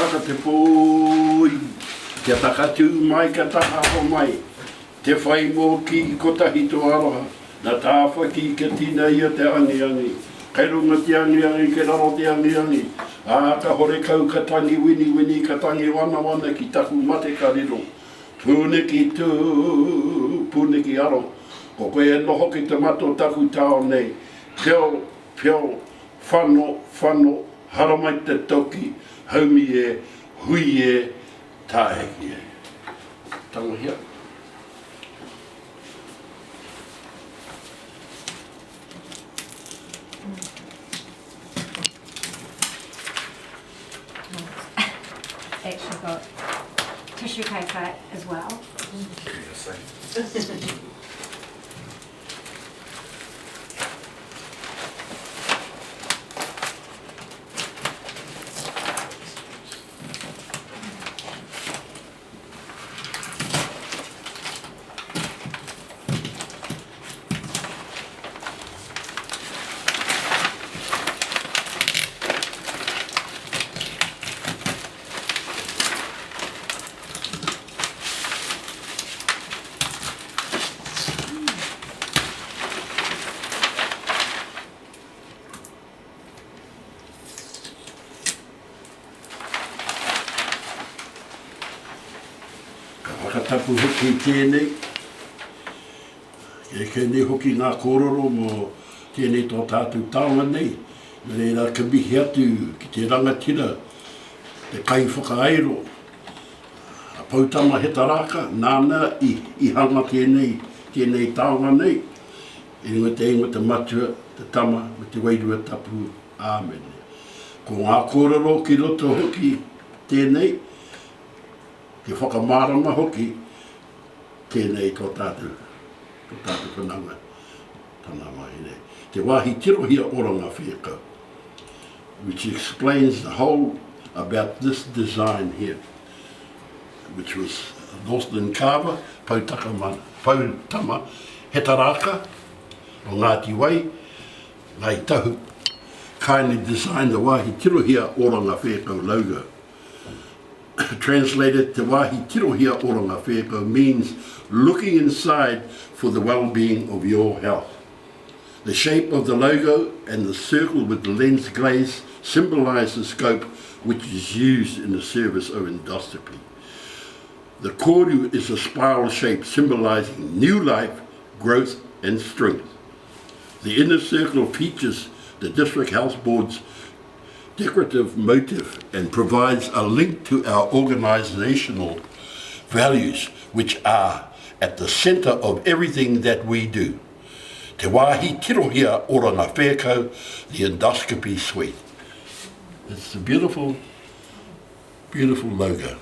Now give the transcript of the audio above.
taka te pōi, te takatū mai ka tahaho mai, te whai mō ki ko tahi tō aroha, na tāwha ki ka tina ia te angi. Kei runga te angi, ke raro te angi. Ka hore kau ka tangi wini, ka tangi wana ki taku mate ka riro. Pūne ki tū, pūne ki aro. Ko koe e noho ki te mato taku tāo nei. Pio, whano, haramai te toki, haumi e, hui e, tāheki e. Tangohia. Actually got tissue paper as well. Whakatapu hoki tēnei, ke nei hoki ngā kōrero mō tēnei tō tātou taonga nei, reira ka mihi atu ki te rangatira, te kai whakaaero, a Poutama Hetaraka, nāna i hanga tēnei taonga nei, ingo te matua, te tama, me te wairua tapu, āmen. Ko ngā kōrero ki roto hoki tēnei, ke whakamārama hoki, tēnei tō tātou whananga, tāna mai nei. Te Wāhi Tirohia Oranga Whēkau, which explains the whole about this design here, which was Northland carver, Poutama Hetaraka, o Ngātiwai, Ngāi Tahu, kindly designed the Wāhi Tirohia Oranga Whēkau logo. Translated, the Wāhi Tirohia Oranga Whēkau means looking inside for the well-being of your health. The shape of the logo and the circle with the lens glaze symbolise the scope which is used in the service of endoscopy. The koru is a spiral shape symbolising new life, growth and strength. The inner circle features the District Health Board's decorative motif and provides a link to our organisational values, which are at the centre of everything that we do. Te Wāhi Tirohia Oranga Whēkau, the endoscopy suite. It's a beautiful, beautiful logo.